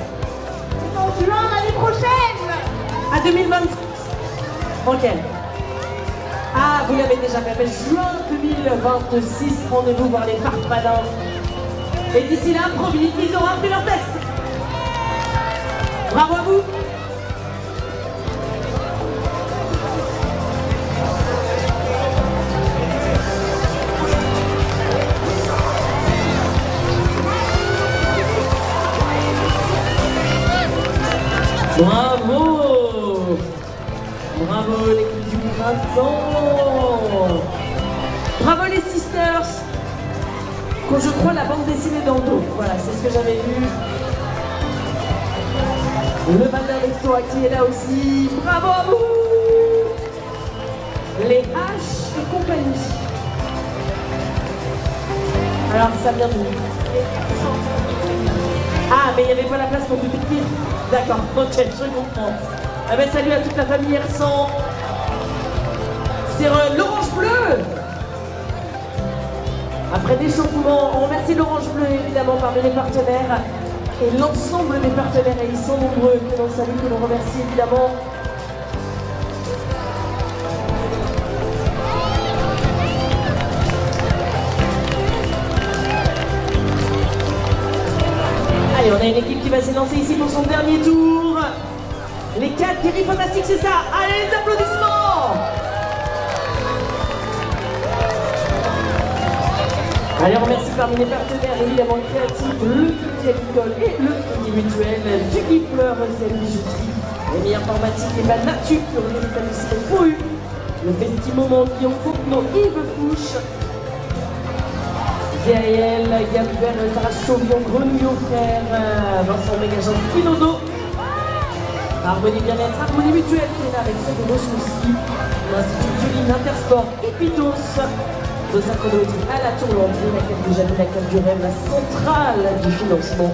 En juin l'année prochaine. À 2026. Ok. Ah, vous l'avez déjà fait. Juin 2026, rendez-vous voir les farfadins. Et d'ici là, promis, ils auront appris leur texte. Bravo à vous. Bravo! Bravo l'équipe du printemps! Bravo les sisters! Quand je crois la bande dessinée dans le dos. Voilà, c'est ce que j'avais vu. Le Badin Extra qui est là aussi. Bravo à vous! Les H et compagnie. Alors ça vient d'où? Ah, mais il n'y avait pas la place pour tout écrire. D'accord, ok, je comprends. Ah ben salut à toute la famille R100. C'est l'Orange Bleu. Après d'échauffement, on remercie l'Orange Bleu évidemment parmi les partenaires et l'ensemble des partenaires, et ils sont nombreux, que l'on salue, que l'on remercie évidemment. Allez, on a une équipe qui va s'élancer ici pour son dernier tour. Les 4 guéris fantastiques, c'est ça. Allez, les applaudissements. Allez, on remercie parmi les partenaires évidemment créatifs, le Crédit Agricole et le Crédit Mutuel, du Gipler, c'est bijouterie, les informatiques et la nature, les établissements FOU, le Festi-Moment, Guillaume Fauquenot, Yves Fouche, Gaël, Gabriel, Sarah Chauvion, Grenouillot Frère, Vincent Mégageant, Spinodo, Harmonie Bien-être, Harmonie Mutuelle qui est là avec ceux de nos soucis, l'Institut Violine Intersport, Epitos, de synchronologie à la tourlandrie, la carte de Jamie, la carte du rêve, la centrale du financement.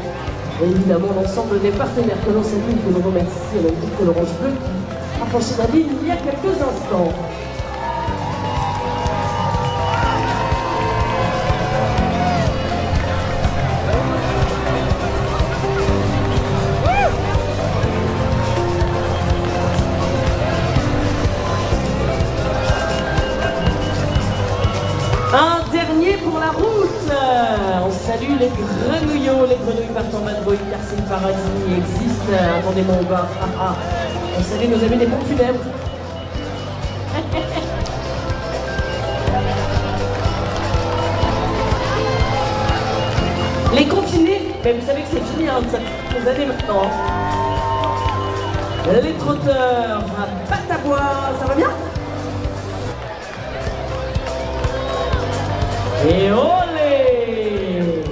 Et évidemment l'ensemble des partenaires que l'on salue, que l'on remercie, et même que l'Orange Bleu qui a franchi la ligne il y a quelques instants. Un dernier pour la route. On salue les grenouillots, les grenouilles partant madrouille, car c'est le paradis existe. Attendez-moi au bas. On salue nos amis des pompes funèbres. Les confinés, mais vous savez que c'est fini, hein, vous allez maintenant. Les trotteurs, pâte à boire, ça va bien? Et olé!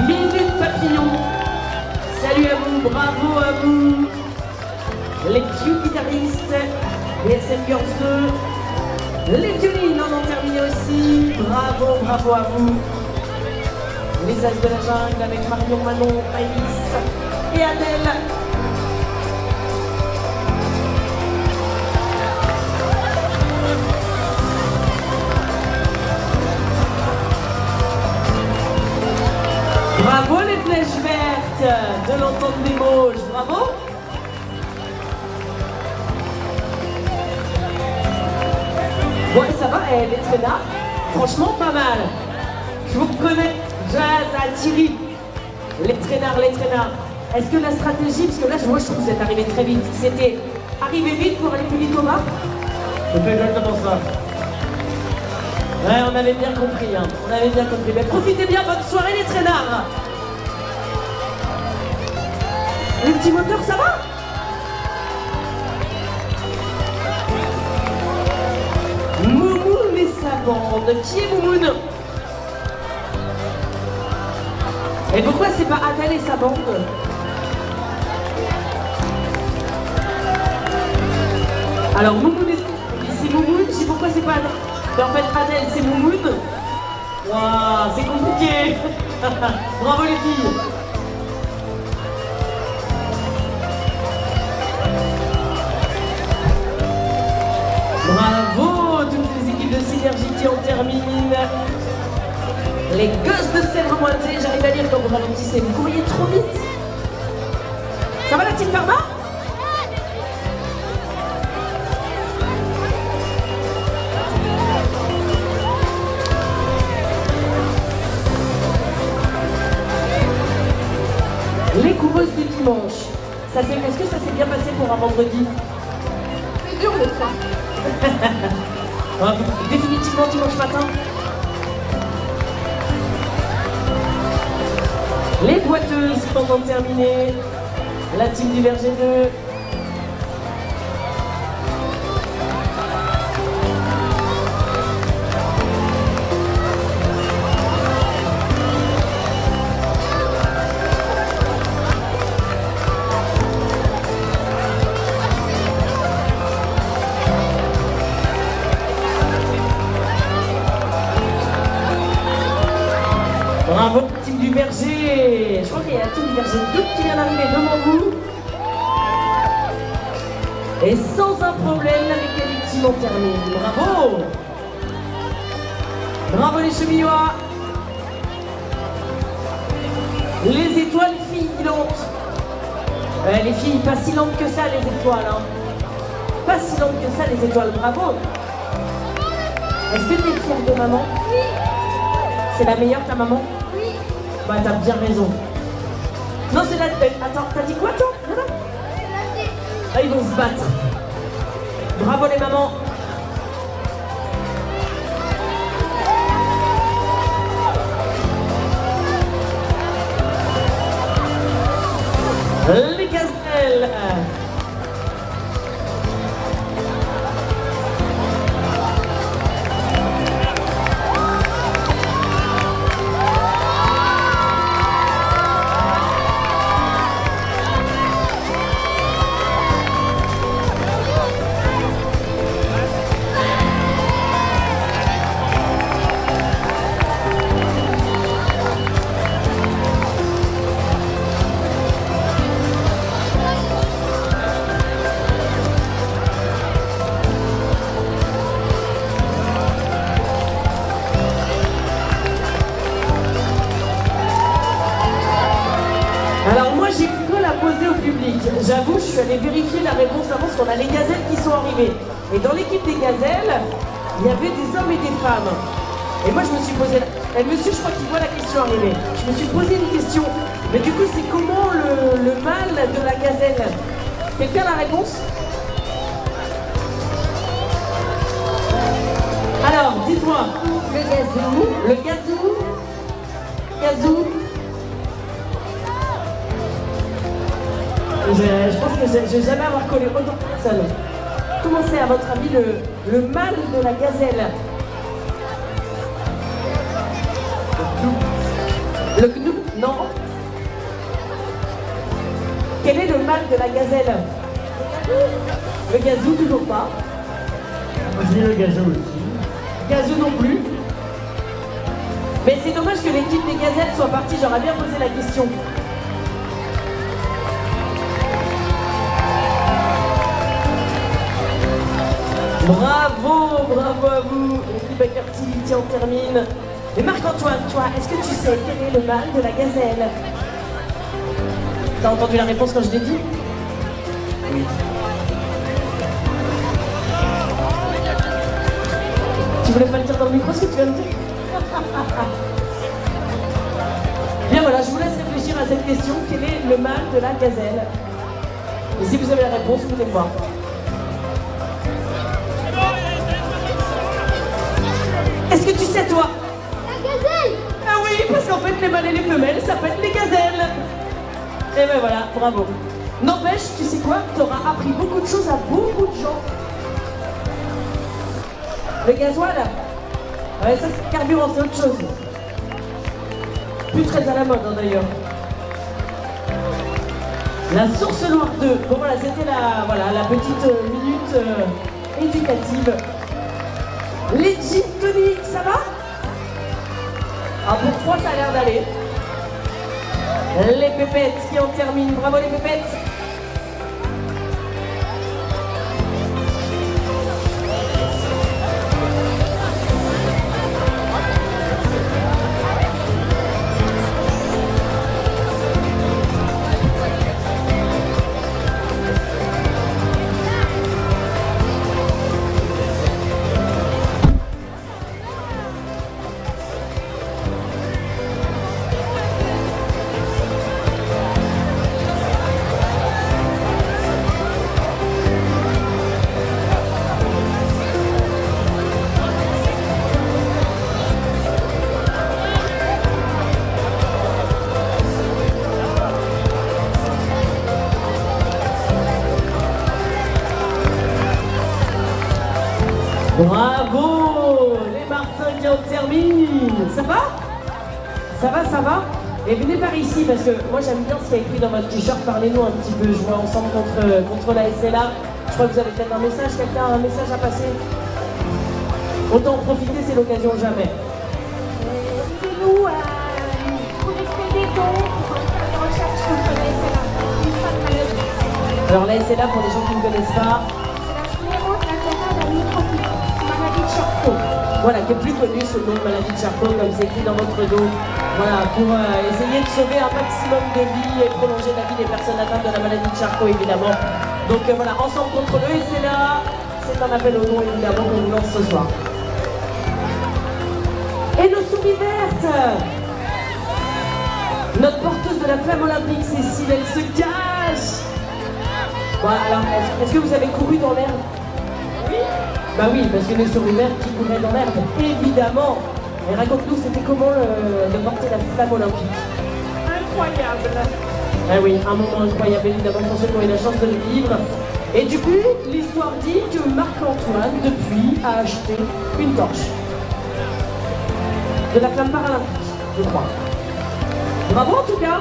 Minute Papillon. Salut à vous, bravo à vous. Les vieux guitaristes, les SM Girls 2, les violines en ont terminé aussi. Bravo, bravo à vous. Les As de la jungle avec Marion, Manon, Maïs et Adèle. Bravo les flèches vertes de l'entente des Mauges, bravo. Ouais, ça va, les traînards, franchement pas mal. Je vous reconnais, Jazz à Thierry. Les traînards. Est-ce que la stratégie, parce que là, moi je trouve que vous êtes arrivés très vite, c'était arriver vite pour aller plus vite au bas? C'est exactement ça. Ouais, on avait bien compris, hein. On avait bien compris. Mais profitez bien, bonne soirée les traînards. Les petits moteurs, ça va? Moumoun et sa bande. Qui est Moumoun? Et pourquoi c'est pas Adèle et sa bande? Alors Moumoun et c'est Moumoun, je sais pourquoi c'est pas Adèle. Mais en fait Adèle c'est Moumoun. Waouh, c'est compliqué. Bravo les filles. Bravo toutes les équipes de Synergie qui en terminent. Les gosses de Sèvres-Moitié, j'arrive à lire quand vous ralentissez, vous courriez trop vite. Ça va la petite Pharma? Les coureuses du dimanche. Est-ce que ça s'est bien passé pour un vendredi? C'est dur le soir. Définitivement dimanche matin. Les boiteuses pendant de terminer. La team du Verger 2. Bravo, team du Verger. Je crois qu'il y a la team du Verger 2 qui vient d'arriver devant vous. Et sans un problème, la mécanique team en termine. Bravo. Bravo les cheminois. Les étoiles filantes. Les filles, pas si lentes que ça les étoiles. Hein. Pas si lentes que ça les étoiles. Bravo. Est-ce que tu es fière de maman? Oui. C'est la meilleure ta maman? Oui. Bah t'as bien raison. Non c'est la... Attends, t'as dit quoi toi? Non, non. Ah ils vont se battre. Bravo les mamans. Les gazelles. Alors moi j'ai cru la poser au public. J'avoue, je suis allée vérifier la réponse avant parce qu'on a les gazelles qui sont arrivées. Et dans l'équipe des gazelles, il y avait des hommes et des femmes. Et moi je me suis posé... monsieur, je crois qu'il voit la question arriver. Je me suis posé une question. Mais du coup, c'est comment le mâle de la gazelle? Quelqu'un a la réponse? Alors, dites-moi. Le gazou. Le gazou. Gazou. Je pense que je vais jamais avoir collé autant de personnes. Comment c'est à votre avis le mâle de la gazelle? Le gnou? Non. Quel est le mâle de la gazelle? Le gazou, toujours pas. Moi je dis le gazou aussi. Gazou non plus. Mais c'est dommage que l'équipe des gazelles soit partie, j'aurais bien posé la question. Bravo, bravo à vous. L'équipe Activity en termine. Mais Marc-Antoine, toi, est-ce que tu sais quel est le mâle de la gazelle? T'as entendu la réponse quand je l'ai dit? Oui. Tu voulais pas le dire dans le micro ce que tu viens de dire? Bien voilà, je vous laisse réfléchir à cette question. Quel est le mâle de la gazelle? Et si vous avez la réponse, vous venez voir. Est-ce que tu sais toi? La gazelle. Ah oui, parce qu'en fait les mâles et les femelles s'appellent les gazelles. Et ben voilà, bravo. N'empêche, tu sais quoi? T'auras appris beaucoup de choses à beaucoup de gens. Le gasoil? Ouais, ça c'est carburant, c'est autre chose. Plus très à la mode hein, d'ailleurs. La source noire 2. Bon voilà, c'était la petite minute éducative. Les gin tonic, ça va? Ah pour 3 ça a l'air d'aller. Les pépettes qui en terminent, bravo les pépettes. Bravo! Les Martins qui en terminent. Ça va? Ça va, ça va? Et venez par ici parce que moi j'aime bien ce qu'il y a écrit dans votre t-shirt. Parlez-nous un petit peu. Jouer ensemble contre la SLA. Je crois que vous avez peut-être un message, quelqu'un a un message à passer. Autant en profiter, c'est l'occasion jamais. Aidez-nous à collecter des dons pour faire des recherches contre la SLA. Une femme maladie. Alors la SLA, pour les gens qui ne connaissent pas, C'est la sclérose latérale amyotrophique, maladie de Charcot. voilà, qui est plus connu sous le nom de maladie de Charcot, comme c'est écrit dans votre dos. Voilà, pour essayer de sauver un maximum de vies et prolonger la vie des personnes atteintes de la maladie de Charcot, évidemment. Donc voilà, ensemble contre le SLA, c'est un appel au don, évidemment, qu'on vous lance ce soir. Et nos souris vertes, notre porteuse de la flamme olympique, Cécile, elle se cache. Voilà, est-ce que vous avez couru dans l'herbe? Oui. Bah oui, parce que les souris vertes qui couraient dans l'herbe, évidemment. Et raconte-nous, c'était comment de porter la flamme olympique? Incroyable. Ah oui, un moment incroyable, évidemment, pour ceux qui ont eu la chance de le vivre. Et du coup, l'histoire dit que Marc-Antoine, depuis, a acheté une torche. De la flamme paralympique, je crois. Bravo en tout cas.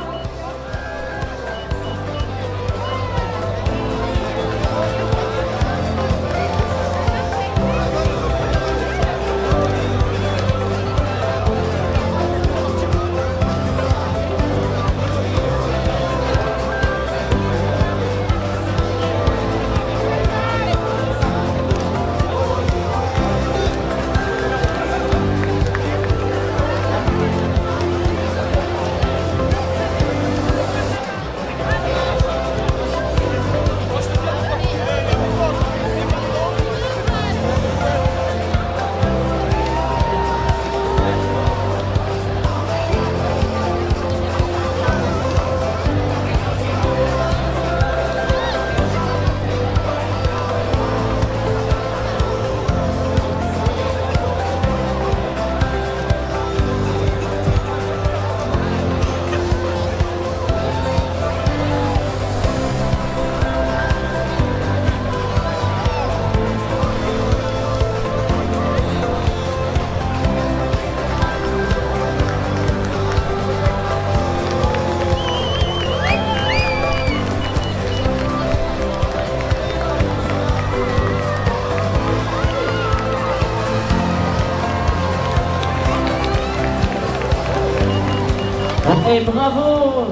Et bravo!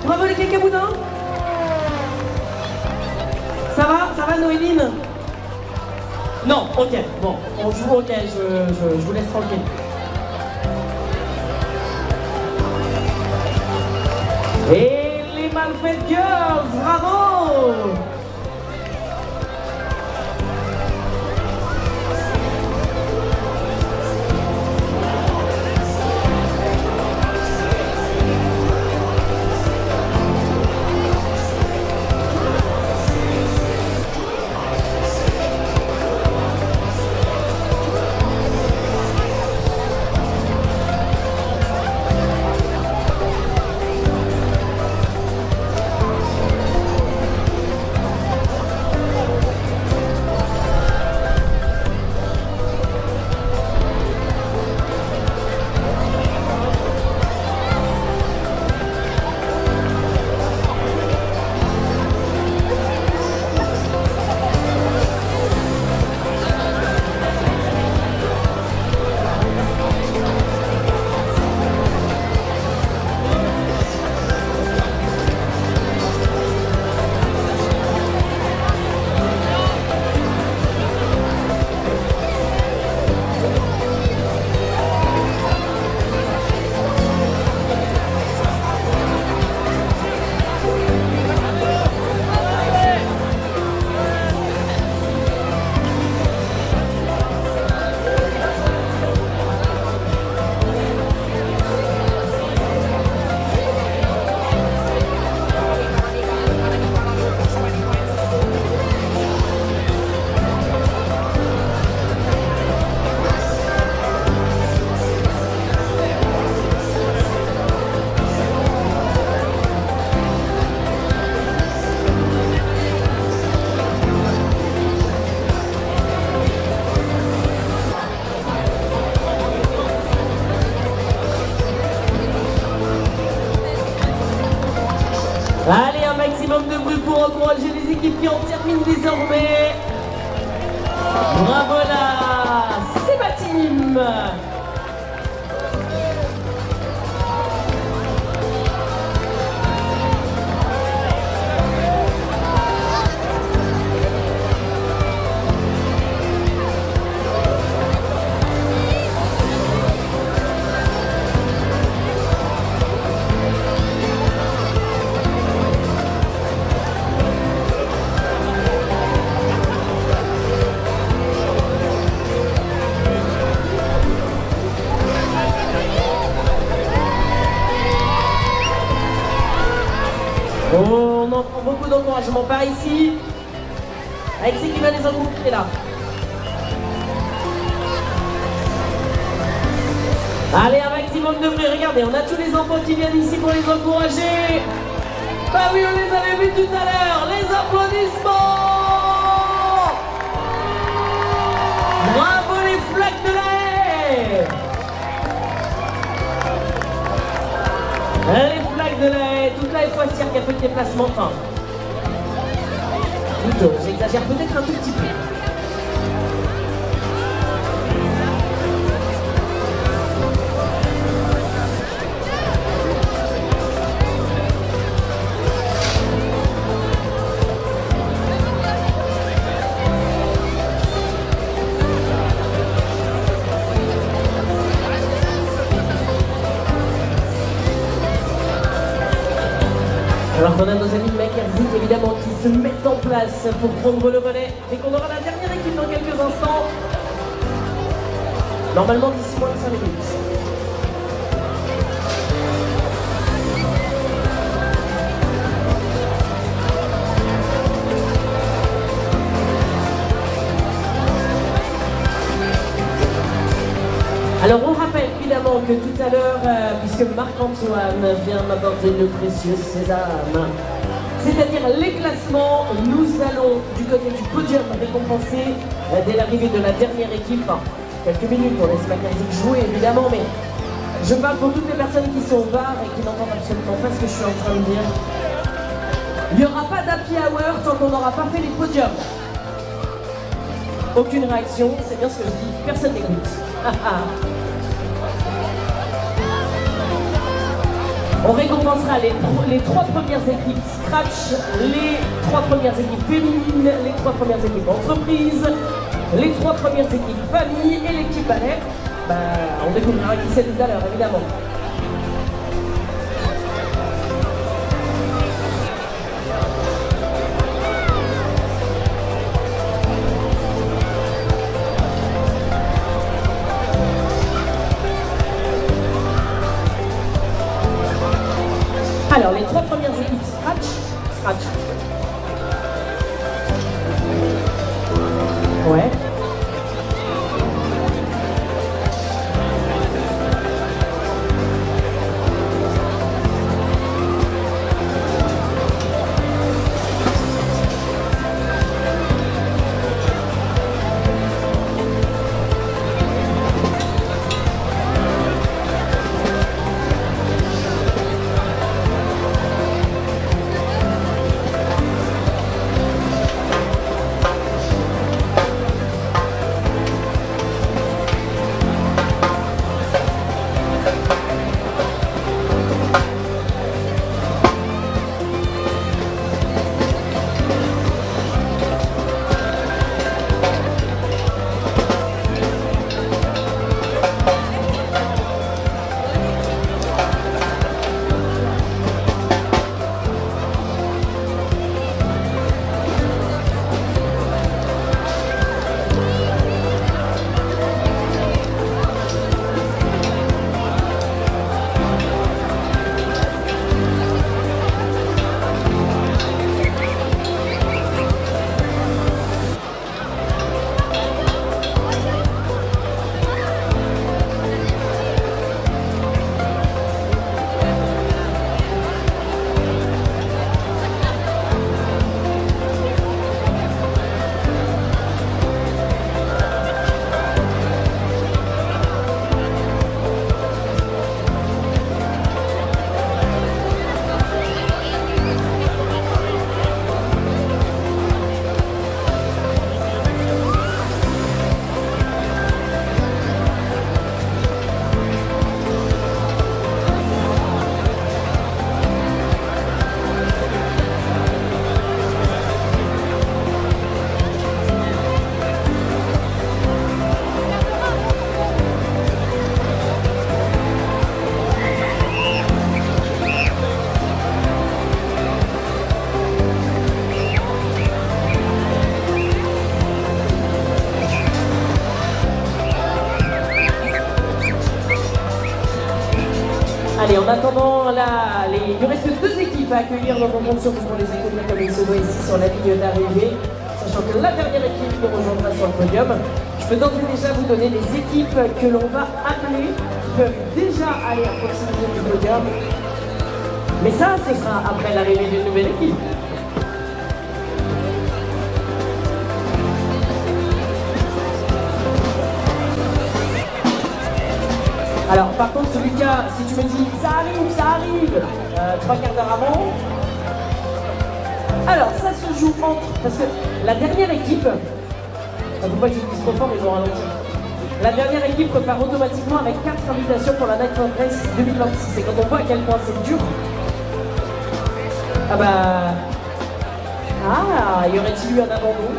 Bravo les cacaboudins! Ça va Noéline? Non, ok, bon, on joue, ok, je vous laisse tranquille. Et les Malfaites Girls, bravo! équipes qui en terminent désormais. Bravo là, c'est ma team. On entend beaucoup d'encouragement par ici, avec ce qui va les encourager là. Allez, un maximum de bruit, regardez, on a tous les enfants qui viennent ici pour les encourager. Bah oui, on les avait vus tout à l'heure, les applaudissements. Bravo les flaques de l'air. Les flaques de l'air, toute la FOSIR qui a fait le déplacement, enfin, plutôt, j'exagère peut-être un tout petit peu. Alors qu'on a nos amis de Mackenzie évidemment qui se mettent en place pour prendre le relais et qu'on aura la dernière équipe dans quelques instants. Normalement d'ici moins de 5 minutes. Alors on rappelle évidemment que tout à l'heure, puisque Marc-Antoine vient m'apporter le précieux sésame, c'est-à-dire les classements, nous allons du côté du podium récompenser dès l'arrivée de la dernière équipe. Quelques minutes, on laisse Mackenzie jouer évidemment, mais je parle pour toutes les personnes qui sont au bar et qui n'entendent absolument pas ce que je suis en train de dire. Il n'y aura pas d'happy hour tant qu'on n'aura pas fait les podiums. Aucune réaction, c'est bien ce que je dis, personne n'écoute. On récompensera les 3 premières équipes scratch, les 3 premières équipes féminines, les 3 premières équipes entreprises, les 3 premières équipes famille et l'équipe ballet. Bah, on découvrira qui c'est tout à l'heure, évidemment. Alors, les 3 premières équipes scratch. Ouais. Allez, en attendant, il nous reste 2 équipes à accueillir, donc on compte surtout pour les accueillir comme il se doit ici sur la ligne d'arrivée, sachant que la dernière équipe nous rejoindra sur le podium. Je peux d'ores et déjà vous donner les équipes que l'on va appeler, qui peuvent déjà aller à proximité du podium. Mais ça, ce sera après l'arrivée d'une nouvelle équipe. Alors, par contre, Lucas, si tu me dis ça arrive, 3 quarts d'heure avant. Alors, ça se joue entre. Parce que la dernière équipe. Faut pas que je dise trop fort, ils vont ralentir. La dernière équipe repart automatiquement avec 4 invitations pour la Night of Race 2026. Et quand on voit à quel point c'est dur. Ah bah. Ah, y aurait-il eu un abandon?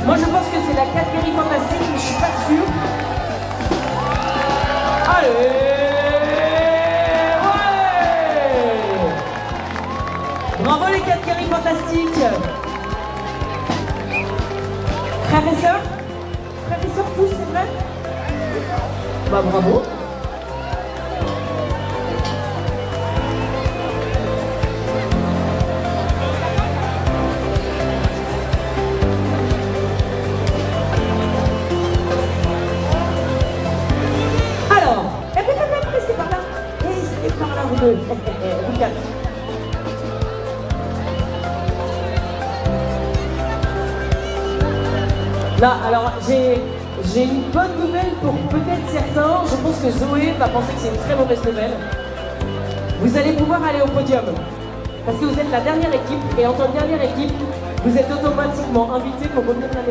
Moi, je pense que c'est la catégorie fantastique, mais je suis pas sûr. Allez, ouais! Bravo les 4 guerriers fantastiques. Frères et sœurs? Frères et sœurs tous, c'est vrai? Bah bravo. Là, alors j'ai une bonne nouvelle pour peut-être certains. Je pense que Zoé va penser que c'est une très mauvaise nouvelle. Vous allez pouvoir aller au podium. Parce que vous êtes la dernière équipe, et en tant que dernière équipe, vous êtes automatiquement invité pour revenir l'année prochaine.